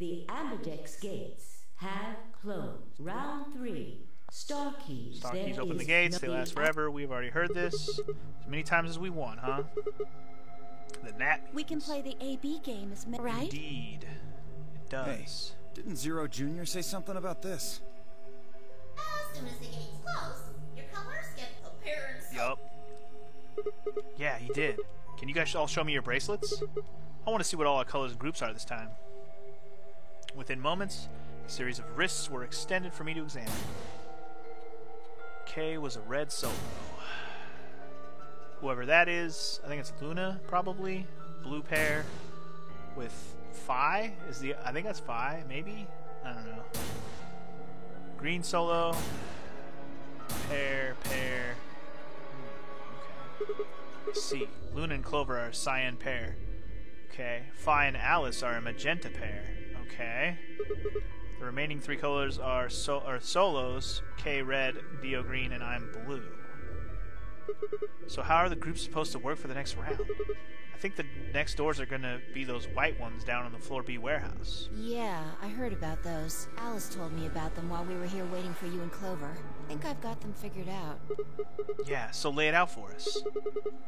The Ambidex gates have closed. Round 3. Star keys. Star keys open the gates. They last forever. We've already heard this as many times as we want, huh? Then that means... We can play the AB game, right? Indeed. It does. Hey, didn't Zero Jr. say something about this? As soon as the gates close, your colors get appearance. Yup. Yeah, he did. Can you guys all show me your bracelets? I want to see what all our colors and groups are this time. Within moments, a series of wrists were extended for me to examine. K was a red solo. Whoever that is, I think it's Luna, probably. Blue pair with Phi is the... I think that's Phi, maybe? I don't know. Green solo. Pair. Okay. C. Luna and Clover are a cyan pair. Okay. Phi and Alice are a magenta pair. Okay. The remaining 3 colors are solos. K red, Dio green, and I'm blue. So how are the groups supposed to work for the next round? I think the next doors are going to be those white ones down on the floor B warehouse. Yeah, I heard about those. Alice told me about them while we were here waiting for you and Clover. I think I've got them figured out. Yeah, so lay it out for us.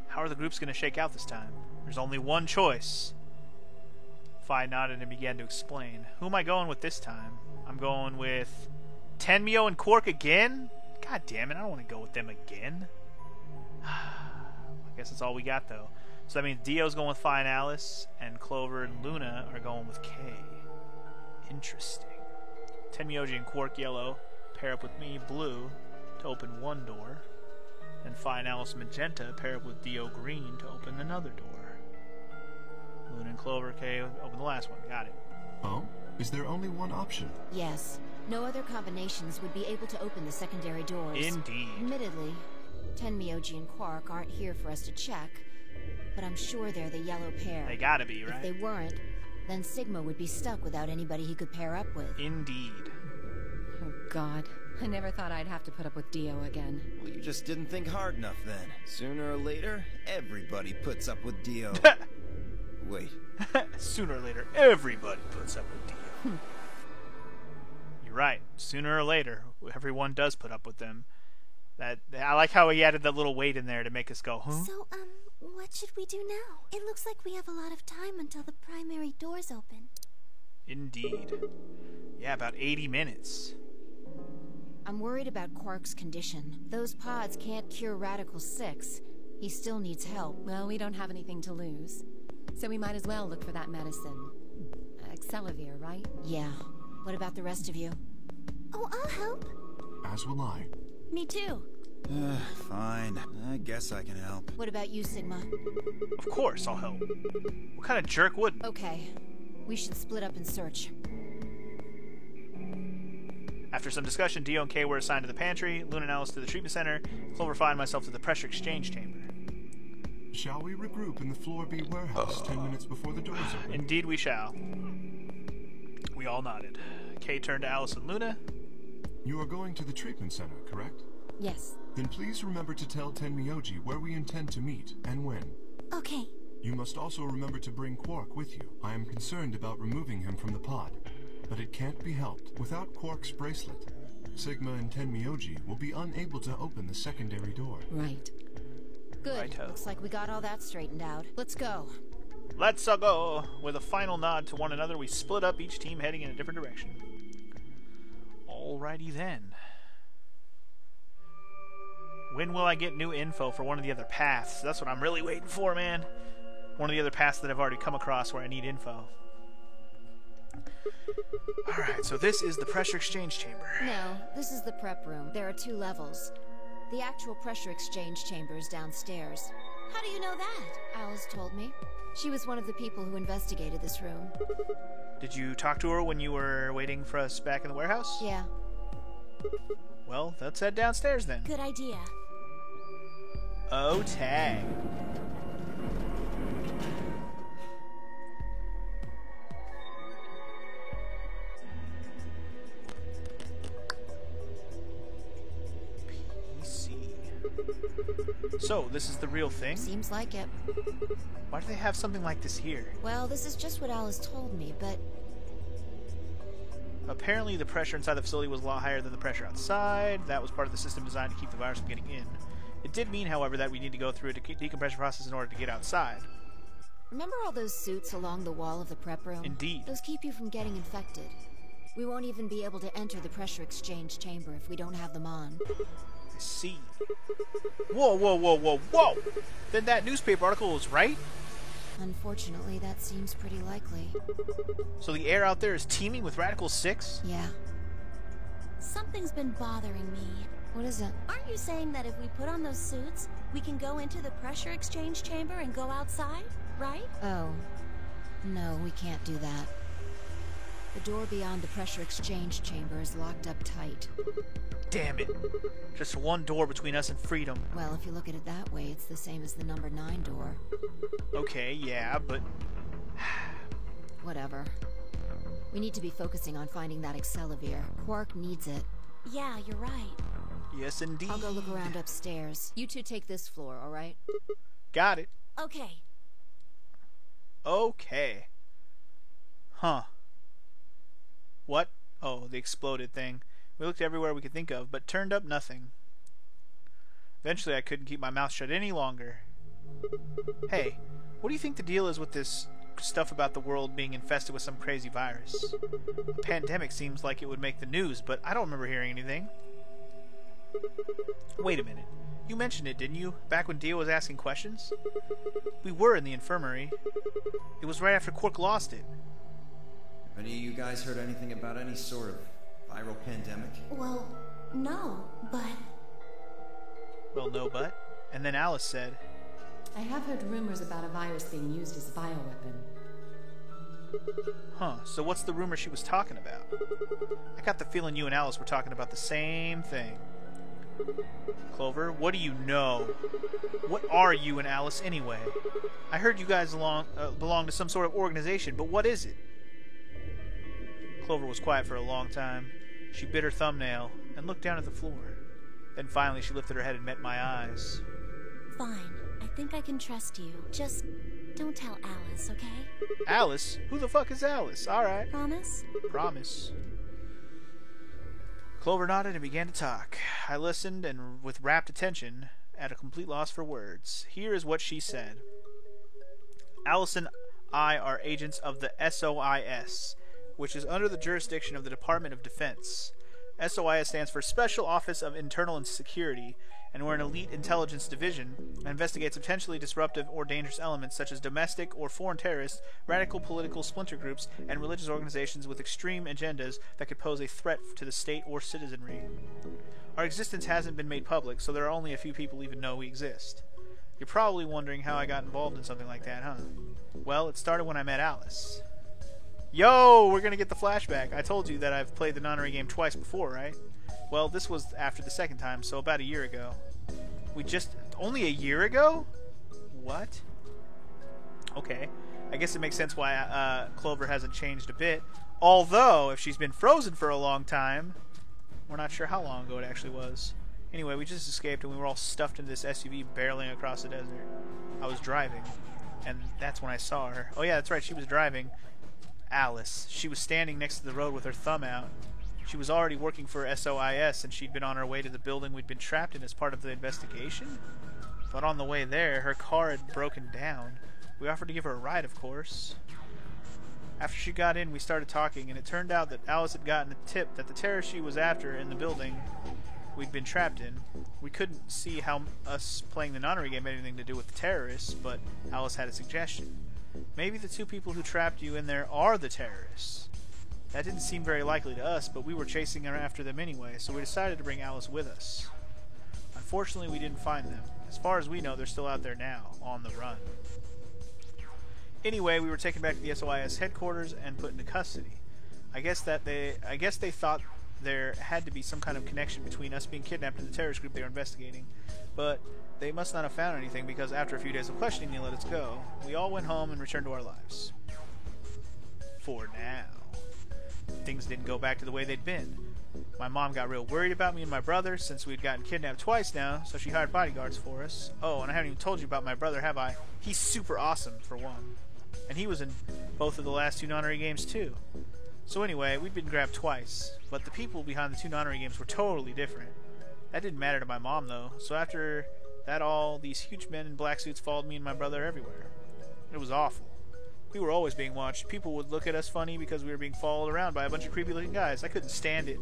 How are the groups going to shake out this time? There's only one choice. Phi nodded and began to explain. Who am I going with this time? I'm going with Tenmyo and Quark again? God damn it, I don't want to go with them again. I guess that's all we got, though. So that means Dio's going with Phi and Alice, and Clover and Luna are going with K. Interesting. Tenmyoji and Quark yellow pair up with me, blue, to open one door. And Phi and Alice magenta pair up with Dio green to open another door. Luna and Clover, K, open the last one. Got it. Oh? Is there only one option? Yes. No other combinations would be able to open the secondary doors. Indeed. Admittedly, Tenmyoji and Quark aren't here for us to check, but I'm sure they're the yellow pair. They gotta be, right? If they weren't, then Sigma would be stuck without anybody he could pair up with. Indeed. Oh, God. I never thought I'd have to put up with Dio again. Well, you just didn't think hard enough then. Sooner or later, everybody puts up with Dio. Wait. Sooner or later, everybody puts up with Dio. You're right. Sooner or later, everyone does put up with them. I like how he added that little weight in there to make us go, huh? So, what should we do now? It looks like we have a lot of time until the primary doors open. Indeed. Yeah, about 80 minutes. I'm worried about Quark's condition. Those pods can't cure Radical 6. He still needs help. Well, we don't have anything to lose, so we might as well look for that medicine. Excelavir, right? Yeah. What about the rest of you? Oh, I'll help. As will I. Me too. Fine. I guess I can help. What about you, Sigma? Of course I'll help. What kind of jerk wouldn't? Okay. We should split up and search. After some discussion, Dio and K were assigned to the pantry, Luna and Alice to the treatment center, Clover Phi and myself to the pressure exchange chamber. Shall we regroup in the floor B warehouse 10 minutes before the doors open? Indeed we shall. We all nodded. K turned to Alice and Luna. You are going to the treatment center, correct? Yes. Then please remember to tell Tenmyoji where we intend to meet and when. Okay. You must also remember to bring Quark with you. I am concerned about removing him from the pod, but it can't be helped. Without Quark's bracelet, Sigma and Tenmyoji will be unable to open the secondary door. Right. Good. Righto. Looks like we got all that straightened out. Let's go. Let's go! With a final nod to one another, we split up, each team heading in a different direction. Alrighty then. When will I get new info for one of the other paths? That's what I'm really waiting for, man. One of the other paths that I've already come across where I need info. Alright, so this is the pressure exchange chamber. No, this is the prep room. There are 2 levels. The actual pressure exchange chamber is downstairs. How do you know that? Alice told me. She was one of the people who investigated this room. Did you talk to her when you were waiting for us back in the warehouse? Yeah. Well, let's head downstairs then. Good idea. Oh, tag. So, this is the real thing? Seems like it. Why do they have something like this here? Well, this is just what Alice told me, but Apparently, the pressure inside the facility was a lot higher than the pressure outside. That was part of the system designed to keep the virus from getting in. It did mean, however, that we need to go through a decompression process in order to get outside. Remember all those suits along the wall of the prep room? Indeed. Those keep you from getting infected. We won't even be able to enter the pressure exchange chamber if we don't have them on. I see. Whoa, whoa, whoa, whoa, whoa! Then that newspaper article was right? Unfortunately, that seems pretty likely. So the air out there is teeming with Radical 6? Yeah. Something's been bothering me. What is it? Aren't you saying that if we put on those suits, we can go into the pressure exchange chamber and go outside, right? Oh. No, we can't do that. The door beyond the pressure exchange chamber is locked up tight. Damn it. Just one door between us and freedom. Well, if you look at it that way, it's the same as the number 9 door. Okay, yeah, but... Whatever. We need to be focusing on finding that Accelavir. Quark needs it. Yeah, you're right. Yes, indeed. I'll go look around upstairs. You two take this floor, alright? Got it. Okay. Okay. Huh. What? Oh, the exploded thing. We looked everywhere we could think of, but turned up nothing. Eventually, I couldn't keep my mouth shut any longer. Hey, what do you think the deal is with this stuff about the world being infested with some crazy virus? A pandemic seems like it would make the news, but I don't remember hearing anything. Wait a minute. You mentioned it, didn't you? Back when Dio was asking questions? We were in the infirmary. It was right after Quark lost it. Have any of you guys heard anything about any sort of viral pandemic? Well, no, but... Well, no, but... And then Alice said... I have heard rumors about a virus being used as a bioweapon. Huh, so what's the rumor she was talking about? I got the feeling you and Alice were talking about the same thing. Clover, what do you know? What are you and Alice anyway? I heard you guys belong to some sort of organization, but what is it? Clover was quiet for a long time. She bit her thumbnail and looked down at the floor. Then finally she lifted her head and met my eyes. Fine. I think I can trust you. Just don't tell Alice, okay? Alice? Who the fuck is Alice? Alright. Promise? Promise. Clover nodded and began to talk. I listened, and with rapt attention, at a complete loss for words. Here is what she said. Alice and I are agents of the SOIS, which is under the jurisdiction of the Department of Defense. SOIS stands for Special Office of Internal Security, and we're an elite intelligence division that investigates potentially disruptive or dangerous elements such as domestic or foreign terrorists, radical political splinter groups, and religious organizations with extreme agendas that could pose a threat to the state or citizenry. Our existence hasn't been made public, so there are only a few people even know we exist. You're probably wondering how I got involved in something like that, huh? Well, it started when I met Alice. Yo, we're gonna get the flashback. I told you that I've played the Nonary game twice before, right? Well, this was after the second time, so about a year ago. Only a year ago? What? Okay. I guess it makes sense why Clover hasn't changed a bit. Although, if she's been frozen for a long time, we're not sure how long ago it actually was. Anyway, we just escaped and we were all stuffed into this SUV barreling across the desert. I was driving, and that's when I saw her. Oh yeah, that's right, she was driving. Alice. She was standing next to the road with her thumb out. She was already working for SOIS, and she'd been on her way to the building we'd been trapped in as part of the investigation. But on the way there, her car had broken down. We offered to give her a ride, of course. After she got in, we started talking, and it turned out that Alice had gotten a tip that the terrorist she was after in the building we'd been trapped in. We couldn't see how us playing the Nonary game had anything to do with the terrorists, but Alice had a suggestion. Maybe the two people who trapped you in there are the terrorists. That didn't seem very likely to us, but we were chasing after them anyway, so we decided to bring Alice with us. Unfortunately, we didn't find them. As far as we know, they're still out there now, on the run. Anyway, we were taken back to the SOIS headquarters and put into custody. I guess they thought there had to be some kind of connection between us being kidnapped and the terrorist group they were investigating, but they must not have found anything because after a few days of questioning, they let us go. We all went home and returned to our lives. For now. Things didn't go back to the way they'd been. My mom got real worried about me and my brother since we'd gotten kidnapped twice now, so she hired bodyguards for us. Oh, and I haven't even told you about my brother, have I? He's super awesome, for one. And he was in both of the last two Nonary games, too. So anyway, we'd been grabbed twice, but the people behind the 2 Nonary games were totally different. That didn't matter to my mom, though, so after that all these huge men in black suits followed me and my brother everywhere. It was awful. We were always being watched. People would look at us funny because we were being followed around by a bunch of creepy-looking guys. I couldn't stand it.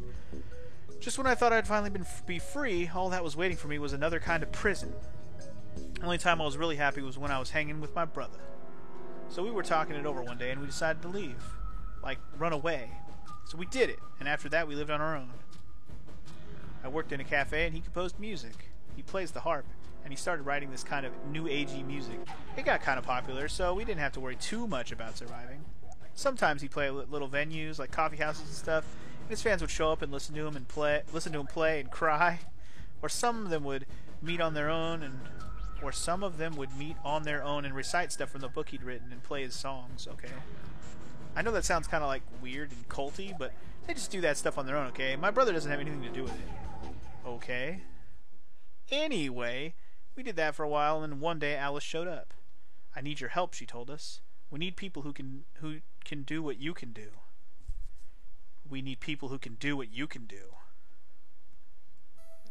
Just when I thought I'd finally be free, all that was waiting for me was another kind of prison. The only time I was really happy was when I was hanging with my brother. So we were talking it over one day, and we decided to leave. Like, run away. So we did it, and after that we lived on our own. I worked in a cafe, and he composed music. He plays the harp, and he started writing this kind of new-agey music. It got kind of popular, so we didn't have to worry too much about surviving. Sometimes he'd play at little venues, like coffee houses and stuff, and his fans would show up and listen to him play and cry. Or some of them would meet on their own and recite stuff from the book he'd written and play his songs, okay? I know that sounds kind of like weird and culty, but they just do that stuff on their own, okay? My brother doesn't have anything to do with it. Okay. Anyway, we did that for a while, and then one day Alice showed up. I need your help, she told us. We need people who can do what you can do. We need people who can do what you can do.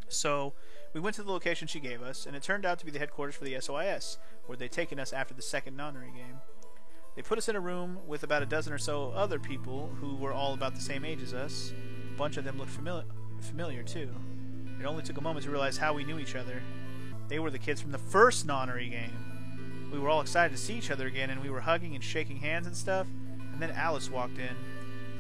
So, we went to the location she gave us, and it turned out to be the headquarters for the SOIS, where they'd taken us after the second Nonary game. They put us in a room with about a dozen or so other people who were all about the same age as us. A bunch of them looked familiar too. It only took a moment to realize how we knew each other. They were the kids from the first Nonary game. We were all excited to see each other again, and we were hugging and shaking hands and stuff. And then Alice walked in.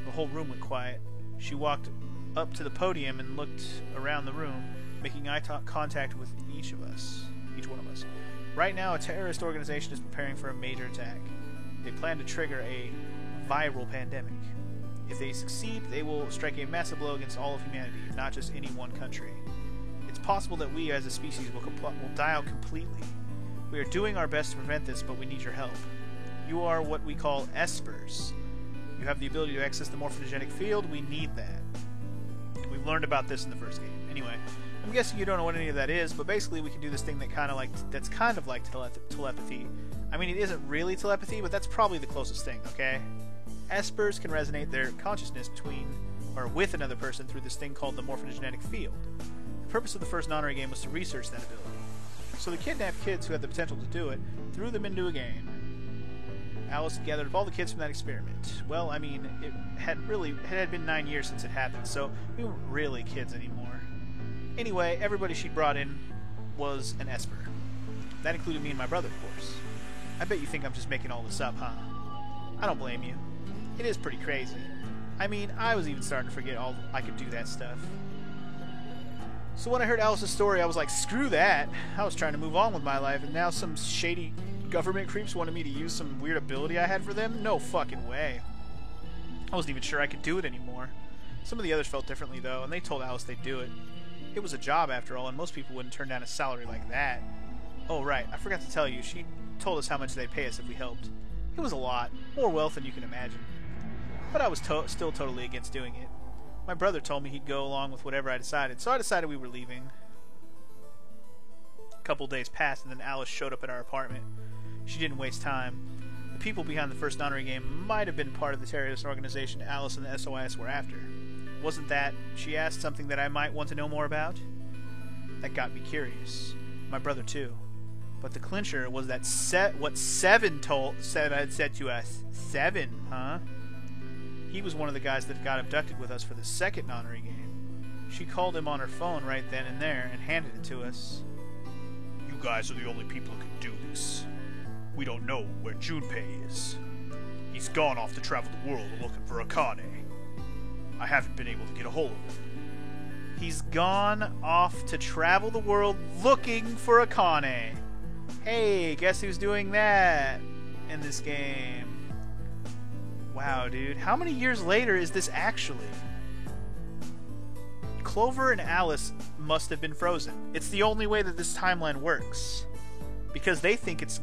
The whole room went quiet. She walked up to the podium and looked around the room, making eye contact with each one of us. Right now, a terrorist organization is preparing for a major attack. They plan to trigger a viral pandemic. If they succeed, they will strike a massive blow against all of humanity, not just any one country. It's possible that we as a species will die out completely. We are doing our best to prevent this, but we need your help. You are what we call espers. You have the ability to access the morphogenetic field. We need that. We've learned about this in the first game. Anyway, I'm guessing you don't know what any of that is, but basically we can do this thing that's kind of like telepathy. I mean, it isn't really telepathy, but that's probably the closest thing, okay? Espers can resonate their consciousness with another person through this thing called the morphogenetic field. The purpose of the first Nonary game was to research that ability. So the kidnapped kids who had the potential to do it threw them into a game. Alice gathered up all the kids from that experiment. Well, I mean, it had been 9 years since it happened, so we weren't really kids anymore. Anyway, everybody she brought in was an Esper. That included me and my brother, of course. I bet you think I'm just making all this up, huh? I don't blame you. It is pretty crazy. I mean, I was even starting to forget I could do that stuff. So when I heard Alice's story, I was like, screw that! I was trying to move on with my life, and now some shady government creeps wanted me to use some weird ability I had for them? No fucking way. I wasn't even sure I could do it anymore. Some of the others felt differently, though, and they told Alice they'd do it. It was a job, after all, and most people wouldn't turn down a salary like that. Oh, right, I forgot to tell you, she told us how much they'd pay us if we helped. It was a lot, more wealth than you can imagine. But I was still totally against doing it. My brother told me he'd go along with whatever I decided, so I decided we were leaving. A couple days passed, and then Alice showed up at our apartment. She didn't waste time. The people behind the first Nonary game might have been part of the terrorist organization Alice and the SOIS were after. Wasn't that, she asked, something that I might want to know more about? That got me curious. My brother, too. But the clincher was that what Seven had said to us. Seven, huh? He was one of the guys that got abducted with us for the second Nonary game. She called him on her phone right then and there and handed it to us. You guys are the only people who can do this. We don't know where Junpei is. He's gone off to travel the world looking for Akane. I haven't been able to get a hold of him. He's gone off to travel the world looking for Akane. Hey, guess who's doing that in this game? Wow, dude. How many years later is this actually? Clover and Alice must have been frozen. It's the only way that this timeline works. Because they think it's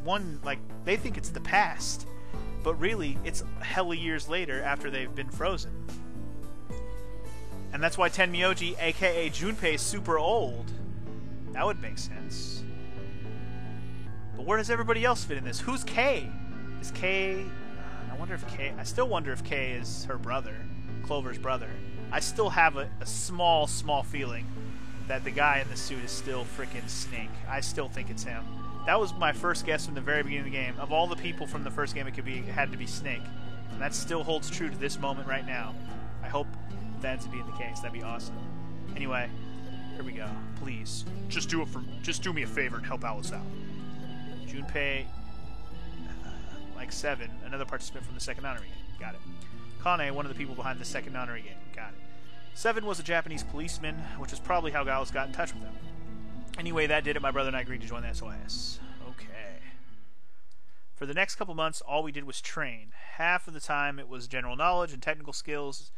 they think it's the past. But really, it's hella years later after they've been frozen. And that's why Tenmyoji, aka Junpei, is super old. That would make sense. But where does everybody else fit in this? Who's Kay? Is Kay... I still wonder if Kay is her brother. Clover's brother. I still have a small feeling that the guy in the suit is still freaking Snake. I still think it's him. That was my first guess from the very beginning of the game. Of all the people from the first game, it had to be Snake. And that still holds true to this moment right now. I hope that ends up being the case. That'd be awesome. Anyway, here we go. Please, just do me a favor and help Alice out. Junpei, like 7, another participant from the second Nonary game. Got it. Kane, one of the people behind the second Nonary game. Got it. 7 was a Japanese policeman, which is probably how Alice got in touch with him. Anyway, that did it. My brother and I agreed to join the SOS. Okay. For the next couple months, all we did was train. Half of the time it was general knowledge and technical skills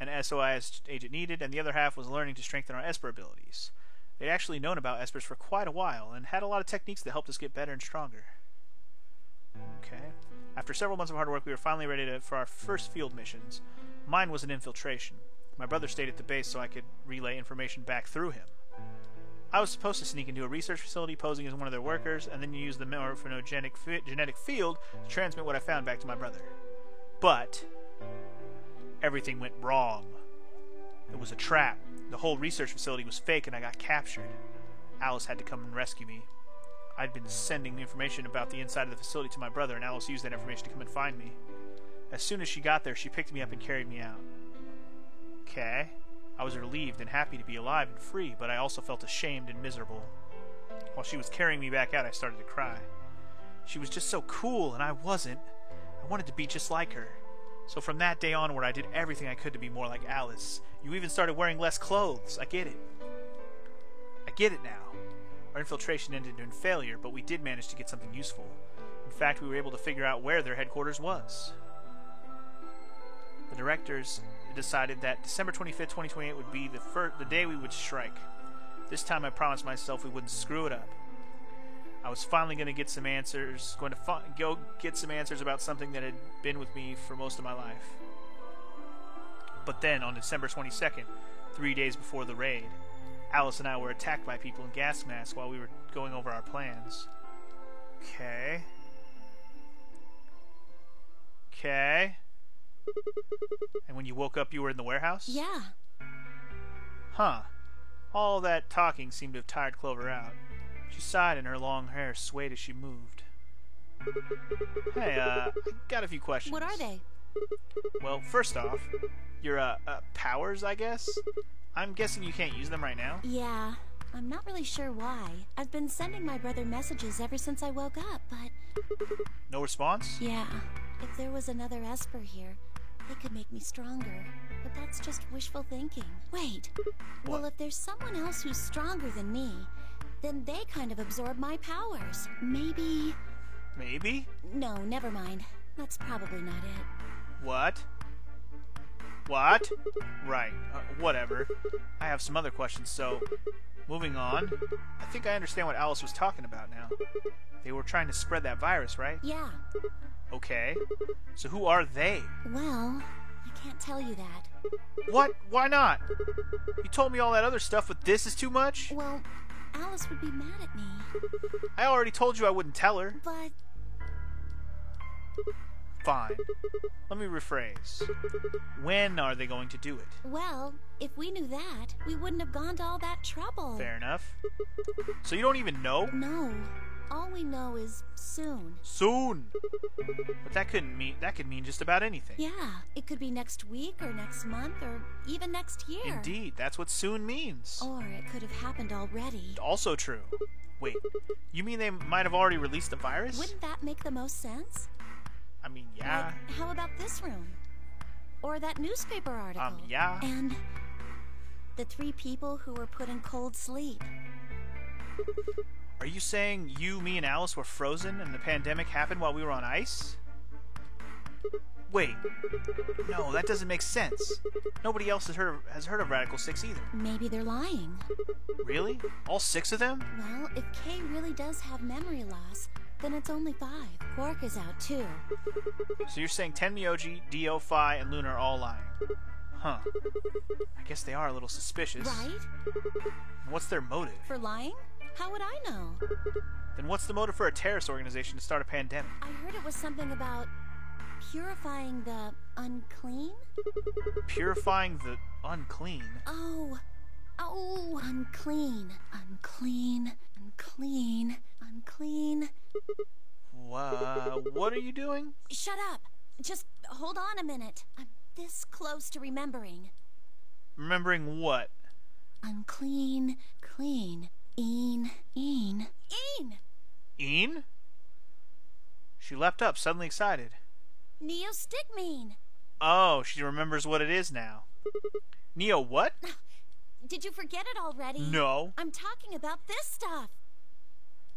an SOS agent needed, and the other half was learning to strengthen our Esper abilities. They'd actually known about Espers for quite a while, and had a lot of techniques that helped us get better and stronger. Okay. After several months of hard work, we were finally ready for our first field missions. Mine was an infiltration. My brother stayed at the base so I could relay information back through him. I was supposed to sneak into a research facility posing as one of their workers, and then use the morphogenic genetic field to transmit what I found back to my brother. But everything went wrong. It was a trap. The whole research facility was fake, and I got captured. Alice had to come and rescue me. I'd been sending information about the inside of the facility to my brother, and Alice used that information to come and find me. As soon as she got there, she picked me up and carried me out. Okay. I was relieved and happy to be alive and free, but I also felt ashamed and miserable. While she was carrying me back out, I started to cry. She was just so cool, and I wasn't. I wanted to be just like her. So from that day onward, I did everything I could to be more like Alice. You even started wearing less clothes. I get it. I get it now. Our infiltration ended in failure, but we did manage to get something useful. In fact, we were able to figure out where their headquarters was. The directors decided that December 25th, 2028 would be the day we would strike. This time I promised myself we wouldn't screw it up. I was finally going to get some answers, go get some answers about something that had been with me for most of my life. But then, on December 22nd, 3 days before the raid, Alice and I were attacked by people in gas masks while we were going over our plans. Okay. And when you woke up, you were in the warehouse? Yeah. Huh. All that talking seemed to have tired Clover out. She sighed and her long hair swayed as she moved. Hey, I got a few questions. What are they? Well, first off, your, powers, I guess? I'm guessing you can't use them right now? Yeah. I'm not really sure why. I've been sending my brother messages ever since I woke up, but... No response? Yeah. If there was another Esper here, they could make me stronger. But that's just wishful thinking. Wait. What? Well, if there's someone else who's stronger than me, then they kind of absorb my powers. Maybe... Maybe? No, never mind. That's probably not it. What? What? Right. Whatever. I have some other questions, so... Moving on. I think I understand what Alice was talking about now. They were trying to spread that virus, right? Yeah. Okay. So who are they? Well, I can't tell you that. What? Why not? You told me all that other stuff, but this is too much? Well, Alice would be mad at me. I already told you I wouldn't tell her. But... Fine. Let me rephrase. When are they going to do it? Well, if we knew that, we wouldn't have gone to all that trouble. Fair enough. So you don't even know? No. All we know is soon. Soon. But that could mean just about anything. Yeah, it could be next week or next month or even next year. Indeed, that's what soon means. Or it could have happened already. Also true. Wait, you mean they might have already released the virus? Wouldn't that make the most sense? I mean, yeah. Like, how about this room? Or that newspaper article? Yeah. And the 3 people who were put in cold sleep. Are you saying you, me, and Alice were frozen and the pandemic happened while we were on ice? Wait. No, that doesn't make sense. Nobody else has heard of Radical 6 either. Maybe they're lying. Really? All 6 of them? Well, if Kay really does have memory loss, then it's only 5. Quark is out too. So you're saying Tenmyoji, Dio, Phi, and Luna are all lying? Huh. I guess they are a little suspicious. Right? And what's their motive? For lying? How would I know? Then what's the motive for a terrorist organization to start a pandemic? I heard it was something about purifying the unclean? Purifying the unclean. Oh, unclean, unclean, unclean, unclean. What are you doing? Shut up. Just hold on a minute. I'm this close to remembering. Remembering what? Unclean, clean, een. Een? She leapt up, suddenly excited. Neostigmine. Oh, she remembers what it is now. Neo what? Did you forget it already? No. I'm talking about this stuff.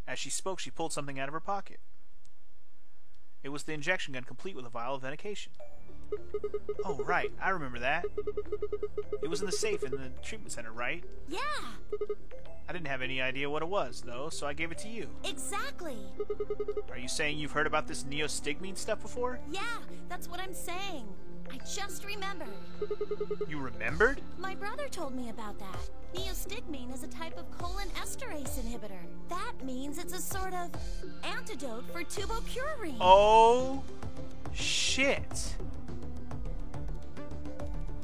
As she spoke, she pulled something out of her pocket. It was the injection gun, complete with a vial of medication. Oh, right. I remember that. It was in the safe in the treatment center, right? Yeah. I didn't have any idea what it was, though, so I gave it to you. Exactly. Are you saying you've heard about this neostigmine stuff before? Yeah, that's what I'm saying. I just remembered. You remembered? My brother told me about that. Neostigmine is a type of colon esterase inhibitor. That means it's a sort of antidote for tubocurarine. Oh, shit.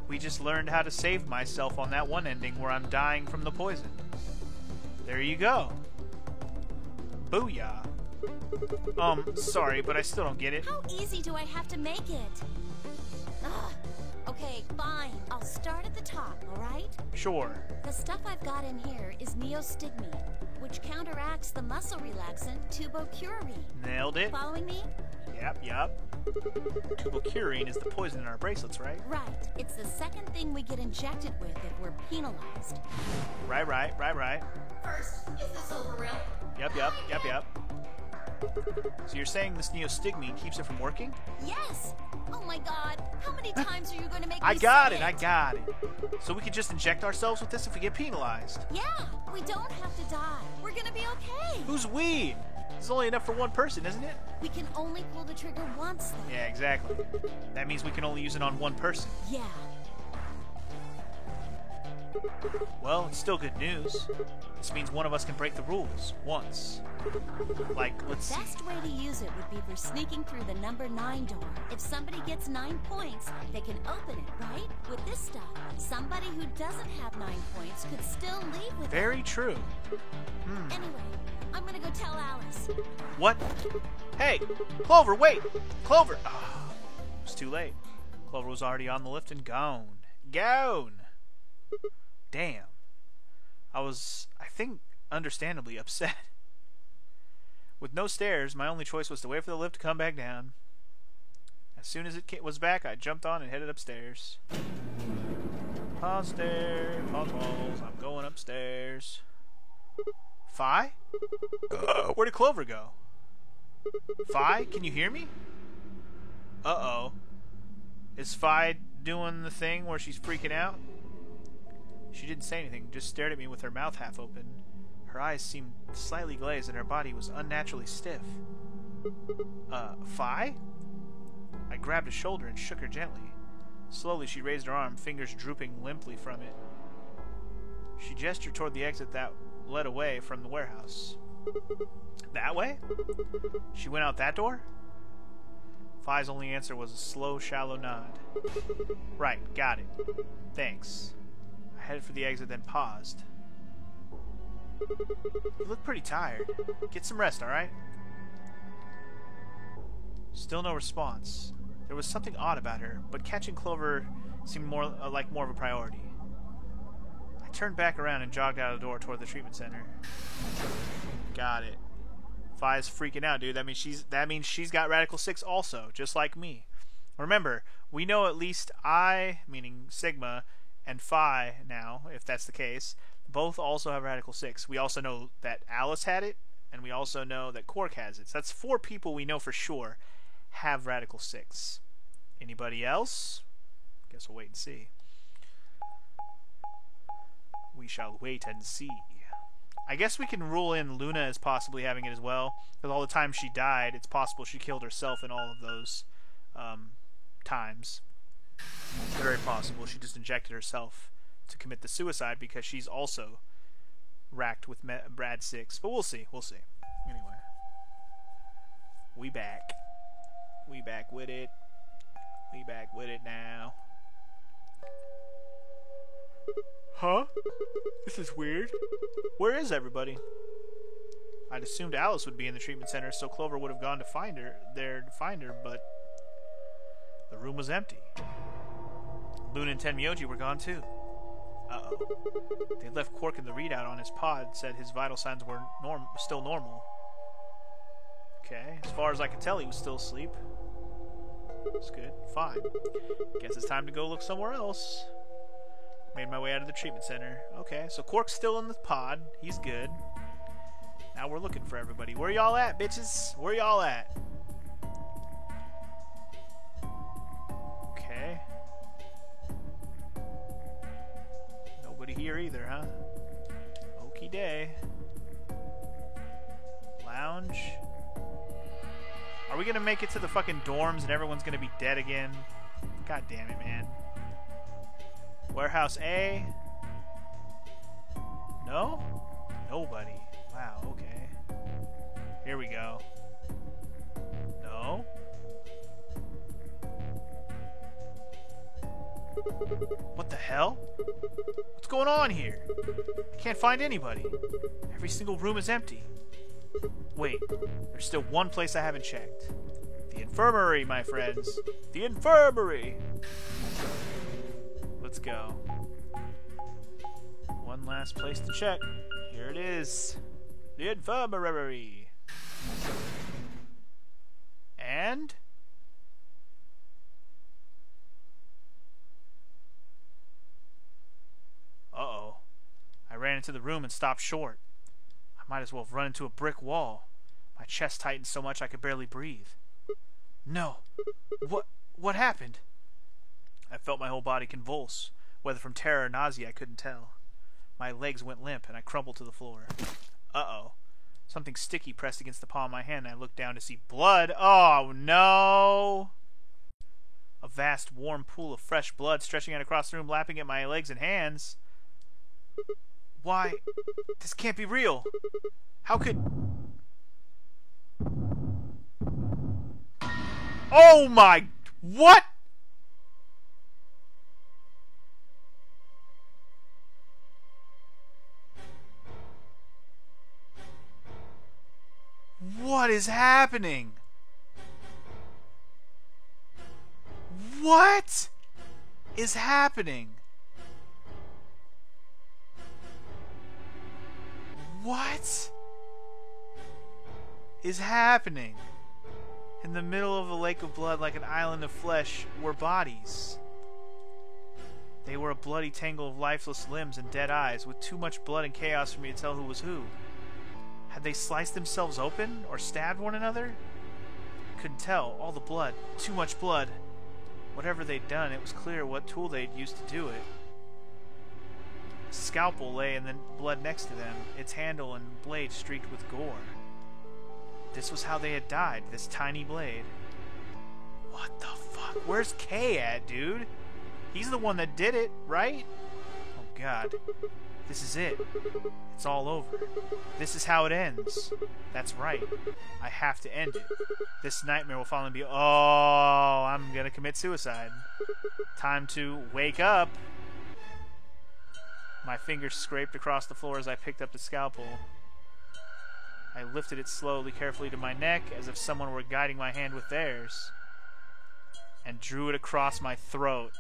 We just learned how to save myself on that one ending where I'm dying from the poison. There you go. Booyah. Sorry, but I still don't get it. How easy do I have to make it? Ugh. Okay, fine. I'll start at the top, alright? Sure. The stuff I've got in here is neostigmine, which counteracts the muscle relaxant tubocurarine. Nailed it. Following me? Yep. Tubocurarine is the poison in our bracelets, right? Right. It's the second thing we get injected with if we're penalized. Right. First, is this over real? Yep. So you're saying this neostigmine keeps it from working? Yes! Oh my god, how many times are you going to make me I got say it. So we could just inject ourselves with this if we get penalized. Yeah, we don't have to die. We're gonna be okay. Who's we? There's only enough for one person, isn't it? We can only pull the trigger once, though. Yeah, exactly. That means we can only use it on one person. Yeah. Well, it's still good news. This means one of us can break the rules once. Like, let's see. Best way to use it would be for sneaking through the number 9 door. If somebody gets 9 points, they can open it, right? With this stuff, somebody who doesn't have 9 points could still leave with Very it. true. Anyway, I'm gonna go tell Alice. What? Hey! Clover, wait! Clover! Oh, it's too late. Clover was already on the lift and gone. Damn. I was, I think, understandably upset. With no stairs, my only choice was to wait for the lift to come back down. As soon as it was back, I jumped on and headed upstairs. Pause walls, I'm going upstairs. Fi? Where did Clover go? Fi, can you hear me? Uh-oh. Is Fi doing the thing where she's freaking out? She didn't say anything, just stared at me with her mouth half open. Her eyes seemed slightly glazed and her body was unnaturally stiff. Fi? I grabbed a shoulder and shook her gently. Slowly she raised her arm, fingers drooping limply from it. She gestured toward the exit that led away from the warehouse. That way? She went out that door? Fi's only answer was a slow, shallow nod. Right, got it. Thanks. I headed for the exit, then paused. You look pretty tired. Get some rest, alright? Still no response. There was something odd about her, but catching Clover seemed more of a priority. I turned back around and jogged out of the door toward the treatment center. Got it. Fi's freaking out, dude. That means she's got Radical 6 also, just like me. Remember, we know at least I, meaning Sigma, and Fi now, if that's the case, both also have Radical 6. We also know that Alice had it, and we also know that Quark has it. So that's 4 people we know for sure have Radical 6. Anybody else? Guess we'll wait and see. We shall wait and see. I guess we can rule in Luna as possibly having it as well, because all the time she died, it's possible she killed herself in all of those times. It's very possible she just injected herself to commit the suicide because she's also racked with Brad 6. But we'll see. Anyway. We back. We back with it. We back with it now. Huh? This is weird. Where is everybody? I'd assumed Alice would be in the treatment center, so Clover would have gone to find her, but the room was empty. Luna and Tenmyoji were gone too. Uh-oh. They'd left Quark in the readout on his pod, said his vital signs were still normal. Okay, as far as I could tell, he was still asleep. That's good. Fine. Guess it's time to go look somewhere else. Made my way out of the treatment center. Okay, so Quark's still in the pod. He's good. Now we're looking for everybody. Where y'all at, bitches? Where y'all at? Okay. Nobody here either, huh? Okie day. Lounge. Are we gonna make it to the fucking dorms and everyone's gonna be dead again? God damn it, man. Warehouse A? No? Nobody. Wow, okay. Here we go. No? What the hell? What's going on here? I can't find anybody. Every single room is empty. Wait, there's still one place I haven't checked. The infirmary, my friends. The infirmary! Let's go. One last place to check. Here it is. The infirmary. And? Uh-oh. I ran into the room and stopped short. I might as well have run into a brick wall. My chest tightened so much I could barely breathe. No. What happened? I felt my whole body convulse. Whether from terror or nausea, I couldn't tell. My legs went limp, and I crumpled to the floor. Uh-oh. Something sticky pressed against the palm of my hand, and I looked down to see blood. Oh, no! A vast, warm pool of fresh blood stretching out across the room, lapping at my legs and hands. Why? This can't be real. How could... Oh my... What? What is happening? What is happening? What is happening? In the middle of a lake of blood, like an island of flesh, were bodies. They were a bloody tangle of lifeless limbs and dead eyes, with too much blood and chaos for me to tell who was who. Had they sliced themselves open, or stabbed one another? Couldn't tell. All the blood. Too much blood. Whatever they'd done, it was clear what tool they'd used to do it. A scalpel lay in the blood next to them, its handle and blade streaked with gore. This was how they had died, this tiny blade. What the fuck? Where's Kay at, dude? He's the one that did it, right? Oh god. This is it. It's all over. This is how it ends. That's right. I have to end it. This nightmare will finally be... Oh, I'm gonna commit suicide. Time to wake up. My fingers scraped across the floor as I picked up the scalpel. I lifted it slowly, carefully to my neck, as if someone were guiding my hand with theirs, and drew it across my throat.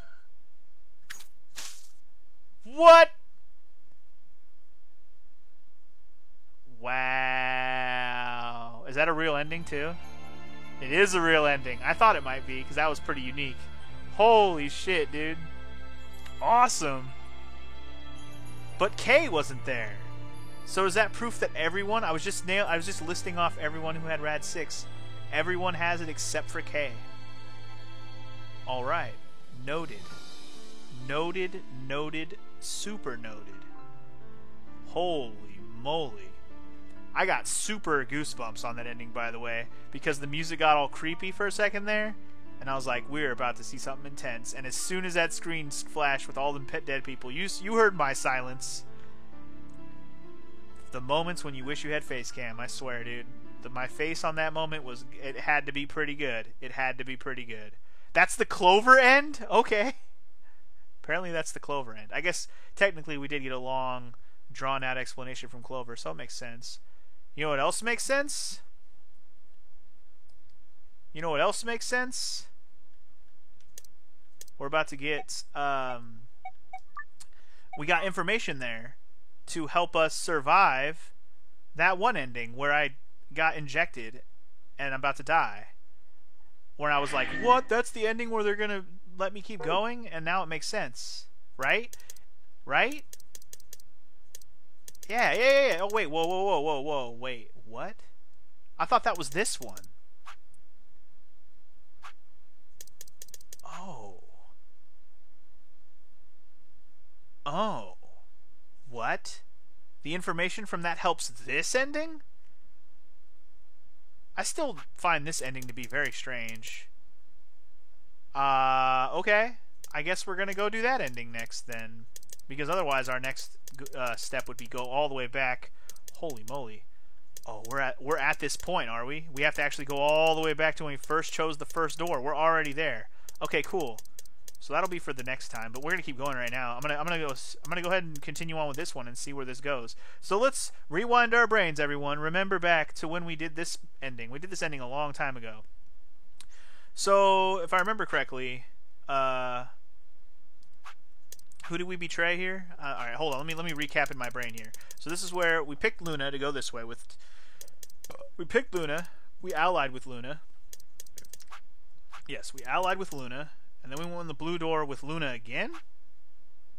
What? Wow. Is that a real ending, too? It is a real ending. I thought it might be, because that was pretty unique. Holy shit, dude. Awesome. But Kay wasn't there. So is that proof that everyone... I was just listing off everyone who had Rad 6. Everyone has it except for Kay. Alright. Noted. Noted, noted, super noted. Holy moly. I got super goosebumps on that ending, by the way, because the music got all creepy for a second there, and I was like, we're about to see something intense. And as soon as that screen flashed with all them pet dead people, you heard my silence. The moments when you wish you had face cam, I swear, dude. My face on that moment was, it had to be pretty good. It had to be pretty good. That's the Clover end? Okay. Apparently that's the Clover end. I guess technically we did get a long, drawn-out explanation from Clover, so it makes sense. You know what else makes sense? You know what else makes sense? We're about to get... we got information there to help us survive that one ending where I got injected and I'm about to die. Where I was like, what? That's the ending where they're going to let me keep going? And now it makes sense. Right? Right? Yeah. Oh, wait. Whoa. Wait, what? I thought that was this one. Oh. What? The information from that helps this ending? I still find this ending to be very strange. Okay. I guess we're gonna go do that ending next then. Because otherwise our next step would be go all the way back. Holy moly. Oh, we're at this point, are we? We have to actually go all the way back to when we first chose the first door. We're already there. Okay, cool. So that'll be for the next time, but we're gonna keep going right now. I'm gonna go ahead and continue on with this one and see where this goes. So let's rewind our brains, everyone. Remember back to when we did this ending. We did this ending a long time ago. So if I remember correctly, who did we betray here? All right, hold on. Let me recap in my brain here. So this is where we picked Luna to go this way with. We picked Luna. We allied with Luna. Yes, we allied with Luna. And then we went in the blue door with Luna again.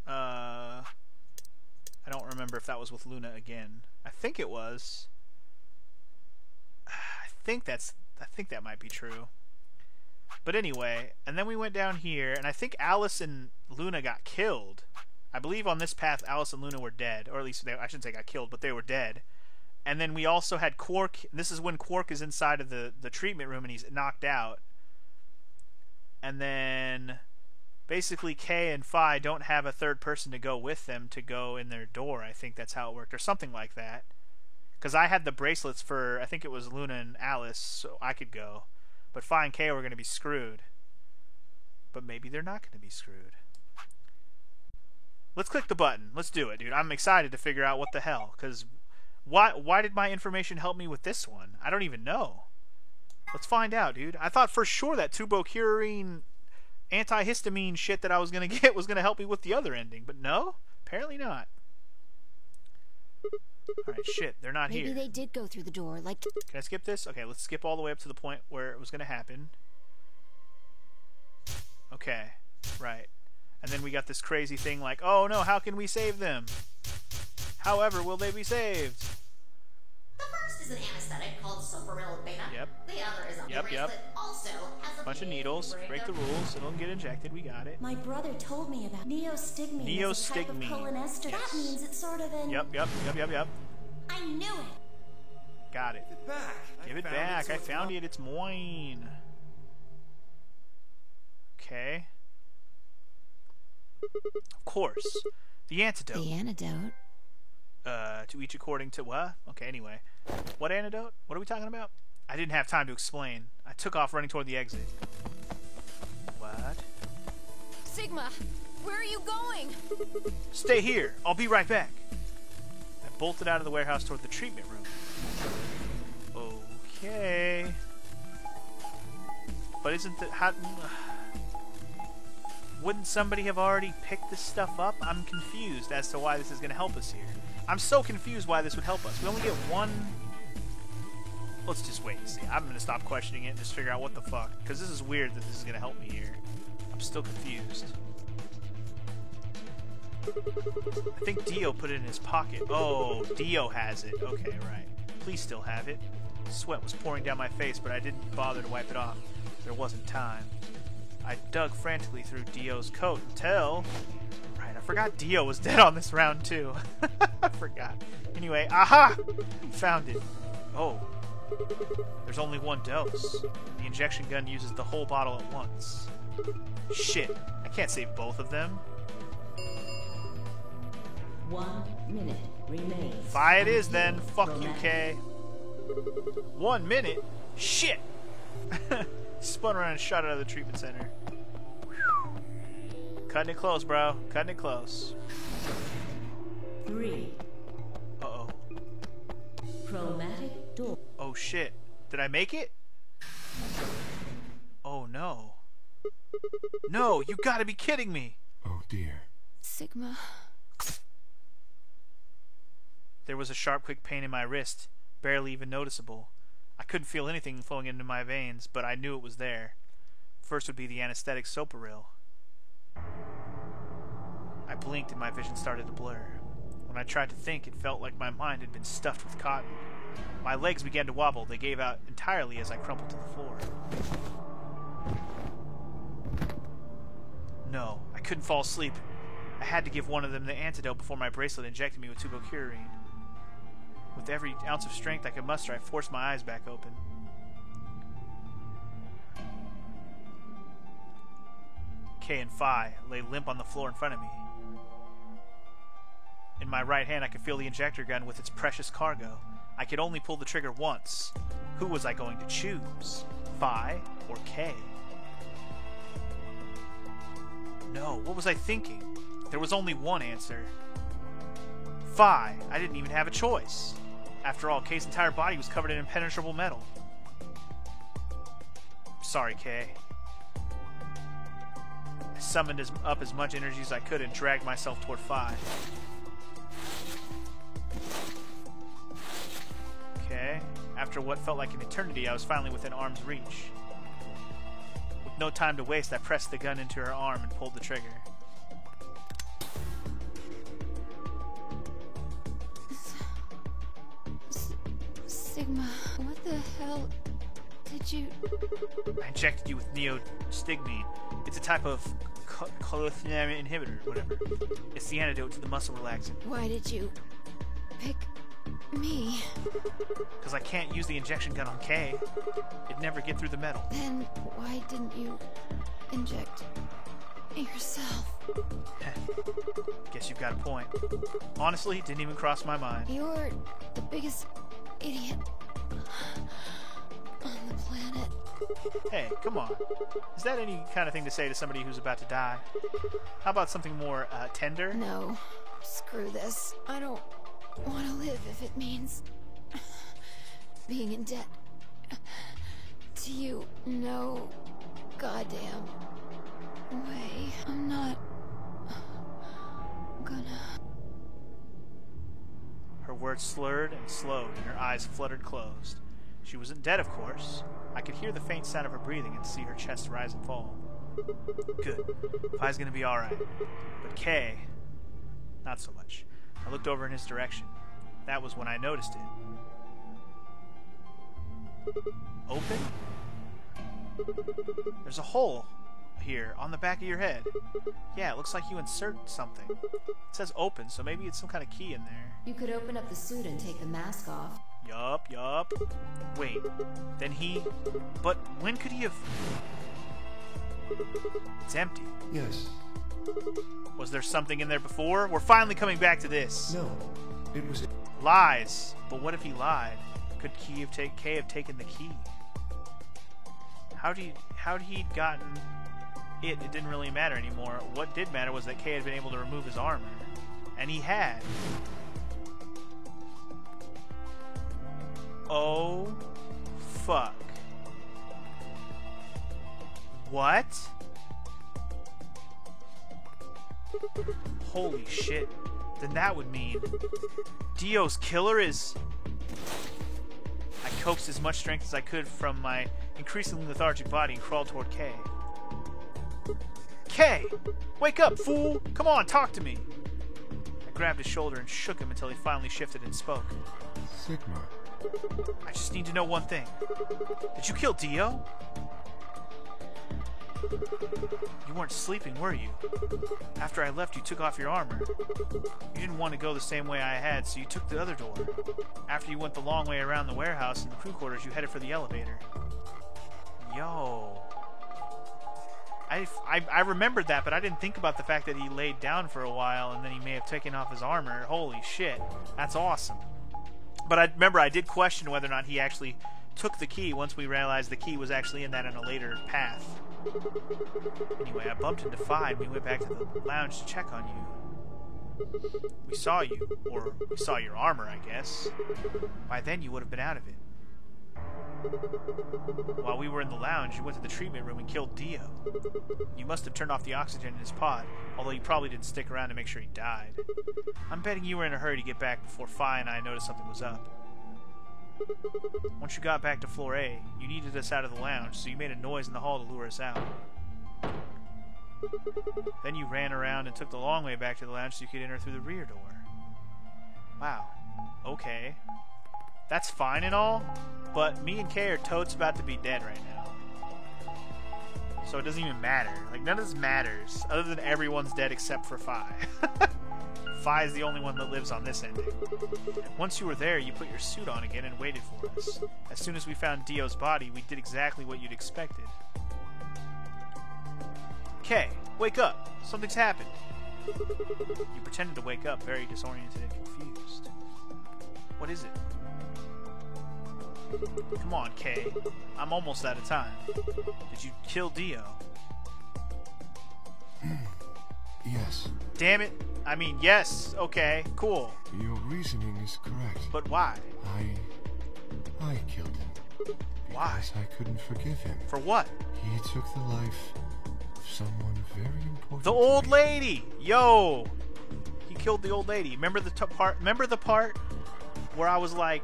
I don't remember if that was with Luna again. I think it was. I think that might be true. But anyway, and then we went down here, and I think Alice and Luna got killed. I believe on this path Alice and Luna were dead, or at least I shouldn't say got killed, but they were dead. And then we also had Quark. This is when Quark is inside of the treatment room and he's knocked out. And then basically Kay and Phi don't have a third person to go with them to go in their door. I think that's how it worked, or something like that. Because I had the bracelets for, I think it was Luna and Alice, so I could go. But Phi and Kay were going to be screwed. But maybe they're not going to be screwed. Let's click the button. Let's do it, dude. I'm excited to figure out what the hell. Because why did my information help me with this one? I don't even know. Let's find out, dude. I thought for sure that tubocurine antihistamine shit that I was going to get was going to help me with the other ending. But no, apparently not. Alright, shit, they're not here. Maybe they did go through the door, like... Can I skip this? Okay, let's skip all the way up to the point where it was going to happen. Okay, right. And then we got this crazy thing like, oh no, how can we save them? However, will they be saved? The first is an anesthetic called Soparil Beta. Yep. The other is a Yep. bracelet also has a Bunch of needles. Break the rules. It'll get injected. We got it. My brother told me about neostigmine. It's a type of Neostigmine. cholinesterase. Yes. That means it's sort of an... Yep. I knew it. Got it. Give it back. Give it back. I found it. It's mine. Okay. Of course. The antidote. The antidote? To each according to what? Okay, anyway. What antidote? What are we talking about? I didn't have time to explain. I took off running toward the exit. What? Sigma, where are you going? Stay here. I'll be right back. I bolted out of the warehouse toward the treatment room. Okay. But isn't the... Wouldn't somebody have already picked this stuff up? I'm confused as to why this is going to help us here. I'm so confused why this would help us. We only get one... Let's just wait and see. I'm going to stop questioning it and just figure out what the fuck. Because this is weird that this is going to help me here. I'm still confused. I think Dio put it in his pocket. Oh, Dio has it. Okay, right. Please still have it. Sweat was pouring down my face, but I didn't bother to wipe it off. There wasn't time. I dug frantically through Dio's coat until... Right, I forgot Dio was dead on this round, too. I forgot. Anyway, aha! Found it. Oh. There's only one dose. The injection gun uses the whole bottle at once. Shit. I can't save both of them. 1 minute remains. Fine it is then. Fuck you, Kay. 1 minute? Shit! Spun around and shot out of the treatment center. Cutting it close, bro. Cutting it close. 3. Uh-oh. Chromatic door. Oh, shit. Did I make it? Oh, no. No, you gotta be kidding me. Oh dear. Sigma. There was a sharp, quick pain in my wrist, barely even noticeable. I couldn't feel anything flowing into my veins, but I knew it was there. First would be the anesthetic Soparil. I blinked and my vision started to blur. When I tried to think, it felt like my mind had been stuffed with cotton. My legs began to wobble. They gave out entirely as I crumpled to the floor. No, I couldn't fall asleep. I had to give one of them the antidote before my bracelet injected me with tubocurarine. With every ounce of strength I could muster, I forced my eyes back open. Kay and Phi lay limp on the floor in front of me. In my right hand, I could feel the injector gun with its precious cargo. I could only pull the trigger once. Who was I going to choose? Phi or Kay? No, what was I thinking? There was only one answer. Phi. I didn't even have a choice. After all, Kay's entire body was covered in impenetrable metal. Sorry, Kay. I summoned up as much energy as I could and dragged myself toward Phi. Okay. After what felt like an eternity, I was finally within arm's reach. With no time to waste, I pressed the gun into her arm and pulled the trigger. Sigma, what the hell did you... I injected you with neostigmine. It's a type of cholothiamine inhibitor, whatever. It's the antidote to the muscle relaxant. Why did you pick me? Because I can't use the injection gun on Kay. It'd never get through the metal. Then why didn't you inject yourself? Guess you've got a point. Honestly, it didn't even cross my mind. You're the biggest idiot on the planet. Hey, come on. Is that any kind of thing to say to somebody who's about to die? How about something more tender? No. Screw this. I don't want to live if it means being in debt to you. No goddamn way. I'm not gonna... Her words slurred and slowed, and her eyes fluttered closed. She wasn't dead, of course. I could hear the faint sound of her breathing and see her chest rise and fall. Good. Phi's gonna be alright. But Kay, not so much. I looked over in his direction. That was when I noticed it. Open? There's a hole here on the back of your head. Yeah, it looks like you insert something. It says open, so maybe it's some kind of key in there. You could open up the suit and take the mask off. Yup. Wait, then he... But when could he have... It's empty. Yes. Was there something in there before? We're finally coming back to this. No. It was... Lies. But what if he lied? Could Kay have taken the key? How'd he gotten it? It didn't really matter anymore. What did matter was that Kay had been able to remove his armor. And he had. Oh, fuck. What? Holy shit. Then that would mean Dio's killer is... I coaxed as much strength as I could from my increasingly lethargic body and crawled toward Kay. Kay! Wake up, fool! Come on, talk to me! I grabbed his shoulder and shook him until he finally shifted and spoke. Sigma. I just need to know one thing. Did you kill Dio? You weren't sleeping, were you? After I left, you took off your armor. You didn't want to go the same way I had, so you took the other door. After you went the long way around the warehouse and the crew quarters, you headed for the elevator. Yo. I remembered that, but I didn't think about the fact that he laid down for a while and then he may have taken off his armor. Holy shit. That's awesome. But I remember I did question whether or not he actually took the key once we realized the key was actually in that in a later path. Anyway, I bumped into Phi and we went back to the lounge to check on you. We saw you, or we saw your armor, I guess. By then you would have been out of it. While we were in the lounge, you went to the treatment room and killed Dio. You must have turned off the oxygen in his pod, although you probably didn't stick around to make sure he died. I'm betting you were in a hurry to get back before Phi and I noticed something was up. Once you got back to floor A, you needed us out of the lounge, so you made a noise in the hall to lure us out. Then you ran around and took the long way back to the lounge so you could enter through the rear door. Wow. Okay. That's fine and all, but me and Kay are totes about to be dead right now. So it doesn't even matter. Like, none of this matters, other than everyone's dead except for Phi. Phi is the only one that lives on this ending. Once you were there, you put your suit on again and waited for us. As soon as we found Dio's body, we did exactly what you'd expected. Kay, wake up! Something's happened. You pretended to wake up, very disoriented and confused. What is it? Come on, Kay. I'm almost out of time. Did you kill Dio? Yes. Damn it. I mean, yes. Okay, cool. Your reasoning is correct. But why? I killed him. Why? Because I couldn't forgive him. For what? He took the life of someone very important. The old lady! Yo! He killed the old lady. Remember the part? Remember the part where I was like,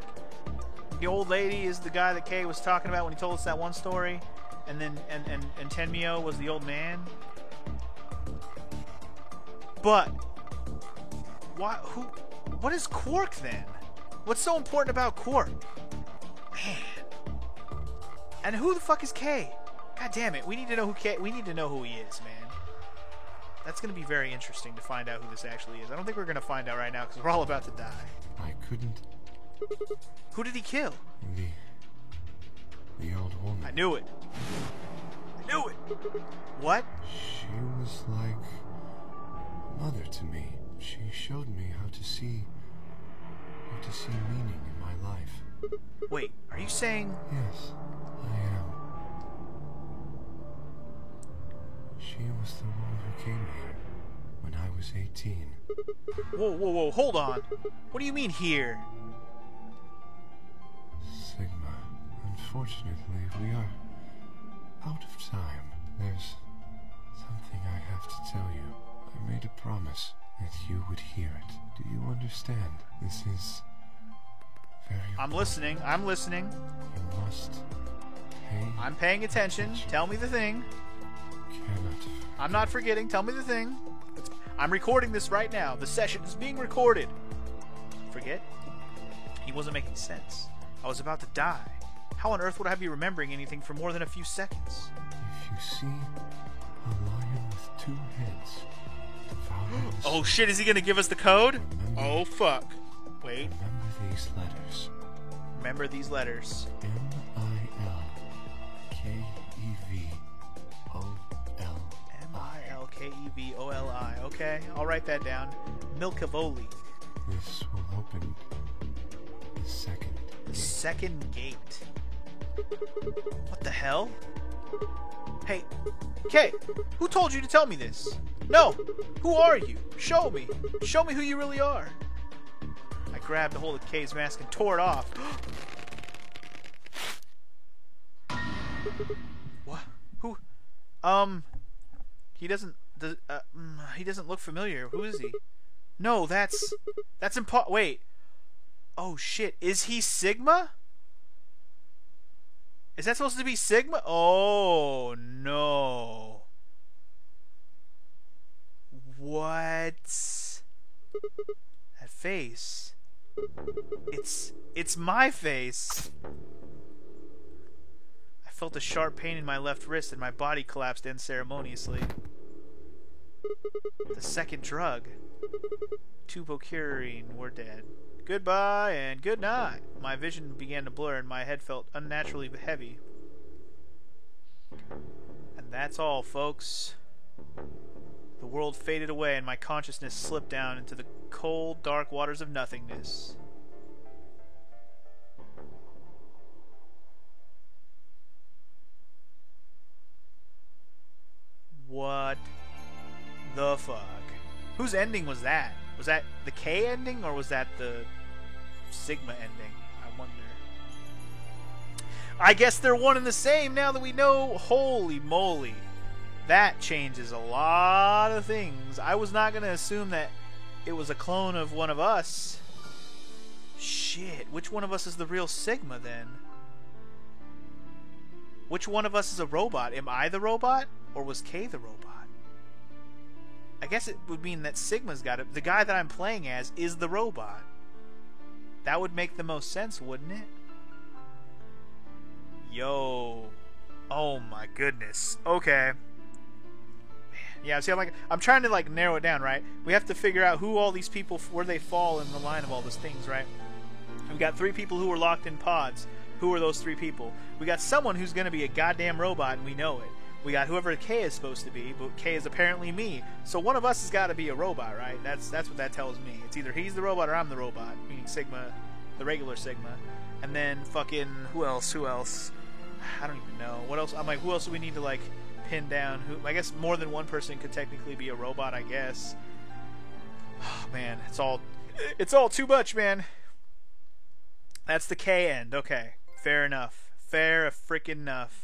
the old lady is the guy that Kay was talking about when he told us that one story, and then and Tenmyo was the old man. But why? Who? What is Quark then? What's so important about Quark? Man. And who the fuck is Kay? God damn it! We need to know who Kay. We need to know who he is, man. That's gonna be very interesting to find out who this actually is. I don't think we're gonna find out right now because we're all about to die. I couldn't. Who did he kill? The old woman. I knew it. I knew it. What? She was like mother to me. She showed me how to see meaning in my life. Wait, are you saying? Yes, I am. She was the woman who came here when I was 18. Whoa, hold on. What do you mean here? Sigma, unfortunately, we are out of time. There's something I have to tell you. I made a promise that you would hear it. Do you understand? This is very important. I'm listening. I'm listening. You must pay. I'm paying attention. Tell me the thing. Cannot. I'm not forgetting. Tell me the thing. I'm recording this right now. The session is being recorded. Forget? He wasn't making sense. I was about to die. How on earth would I be remembering anything for more than a few seconds? If you see a lion with two heads, oh shit, is he gonna give us the code? Remember, oh fuck. Wait. Remember these letters. Remember these letters. M-I-L-K-E-V-O-L-I. Okay, I'll write that down. Milkavoli. This will open the second gate. The second gate. What the hell? Hey, Kay, who told you to tell me this? No! Who are you? Show me! Show me who you really are! I grabbed a hold of Kay's mask and tore it off. What? Who? He doesn't look familiar. Who is he? No, that's wait. Oh shit, is he Sigma? Is that supposed to be Sigma? Oh no. What? That face. It's my face. I felt a sharp pain in my left wrist and my body collapsed unceremoniously. The second drug. Tubocurine were dead. Goodbye and good night. My vision began to blur and my head felt unnaturally heavy. And that's all, folks. The world faded away and my consciousness slipped down into the cold, dark waters of nothingness. What the fuck? Whose ending was that? Was that the K ending, or was that the Sigma ending? I wonder. I guess they're one and the same now that we know. Holy moly. That changes a lot of things. I was not going to assume that it was a clone of one of us. Shit, which one of us is the real Sigma then? Which one of us is a robot? Am I the robot? Or was K the robot? I guess it would mean that Sigma's got it. The guy that I'm playing as is the robot. That would make the most sense, wouldn't it? Yo. Oh my goodness. Okay. Yeah, see, I'm trying to like narrow it down, right? We have to figure out who all these people, where they fall in the line of all these things, right? We got 3 people who were locked in pods. Who are those 3 people? We got someone who's going to be a goddamn robot, and we know it. We got whoever K is supposed to be, but K is apparently me. So one of us has got to be a robot, right? That's what that tells me. It's either he's the robot or I'm the robot, meaning Sigma, the regular Sigma. And then fucking who else? I don't even know. What else? I'm like, who else do we need to like pin down? Who? I guess more than one person could technically be a robot, I guess. Oh, man, it's all too much, man. That's the K end. Okay, fair enough. Fair freaking enough.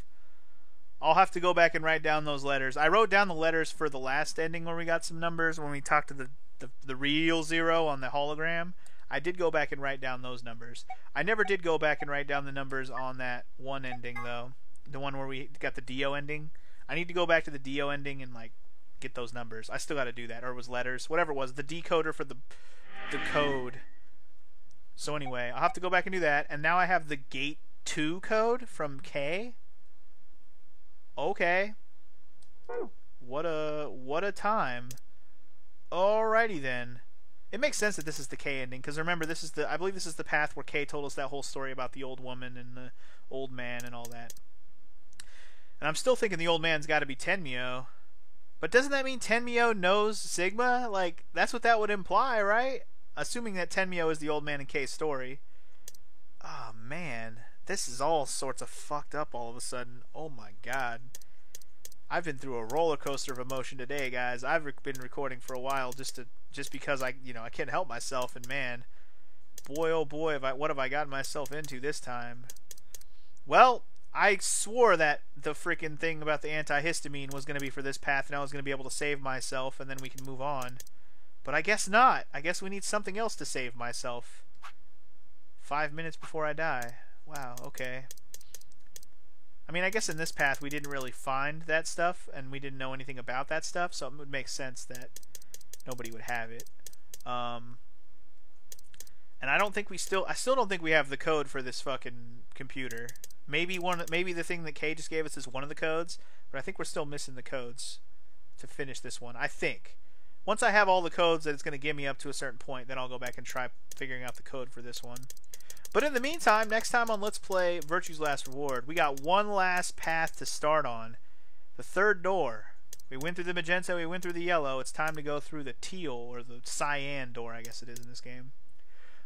I'll have to go back and write down those letters. I wrote down the letters for the last ending where we got some numbers, when we talked to the real 0 on the hologram. I did go back and write down those numbers. I never did go back and write down the numbers on that one ending, though. The one where we got the Dio ending. I need to go back to the Dio ending and, like, get those numbers. I still got to do that. Or it was letters. Whatever it was. The decoder for the code. So anyway, I'll have to go back and do that. And now I have the Gate 2 code from K. Okay. What a time. Alrighty then. It makes sense that this is the K ending, because remember, I believe this is the path where K told us that whole story about the old woman and the old man and all that. And I'm still thinking the old man's got to be Tenmyo. But doesn't that mean Tenmyo knows Sigma? Like, that's what that would imply, right? Assuming that Tenmyo is the old man in K's story. Oh, man. This is all sorts of fucked up all of a sudden. Oh, my God. I've been through a roller coaster of emotion today, guys. I've been recording for a while just because I can't help myself, and man, boy oh boy, what have I gotten myself into this time? Well, I swore that the freaking thing about the antihistamine was going to be for this path, and I was going to be able to save myself, and then we can move on. But I guess not. I guess we need something else to save myself. 5 minutes before I die. Wow, okay. I mean, I guess in this path we didn't really find that stuff, and we didn't know anything about that stuff, so it would make sense that nobody would have it. And I still don't think we have the code for this fucking computer. Maybe the thing that Kay just gave us is one of the codes, but I think we're still missing the codes to finish this one. I think. Once I have all the codes that it's going to give me up to a certain point, then I'll go back and try figuring out the code for this one. But in the meantime, next time on Let's Play Virtue's Last Reward, we got one last path to start on. The third door. We went through the magenta, we went through the yellow. It's time to go through the teal, or the cyan door, I guess it is in this game.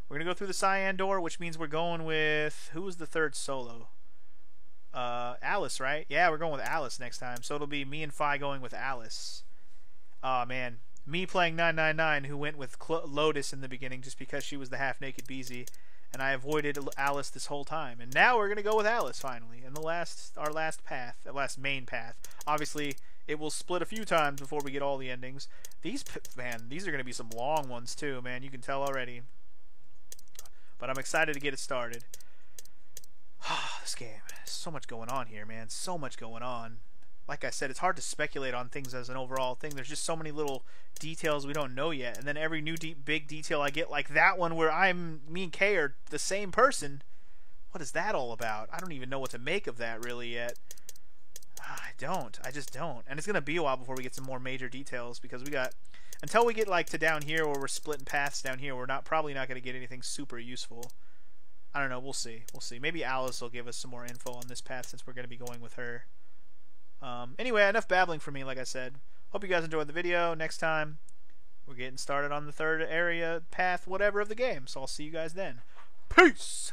We're going to go through the cyan door, which means we're going with... Who was the third solo? Alice, right? Yeah, we're going with Alice next time. So it'll be me and Phi going with Alice. Aw, man. Me playing 999, who went with Lotus in the beginning just because she was the half-naked Beezy. And I avoided Alice this whole time. And now we're going to go with Alice, finally. And our last path, the last main path. Obviously, it will split a few times before we get all the endings. These are going to be some long ones, too, man. You can tell already. But I'm excited to get it started. This game. So much going on here, man. So much going on. Like I said, it's hard to speculate on things as an overall thing. There's just so many little details we don't know yet. And then every new big detail I get, like that one where me and Kay are the same person. What is that all about? I don't even know what to make of that really yet. I just don't. And it's going to be a while before we get some more major details, because until we get like to down here where we're splitting paths down here, we're probably not going to get anything super useful. I don't know. We'll see. Maybe Alice will give us some more info on this path, since we're going to be going with her. Anyway, enough babbling for me, like I said. Hope you guys enjoyed the video. Next time, we're getting started on the third area, path, whatever of the game. So I'll see you guys then. Peace!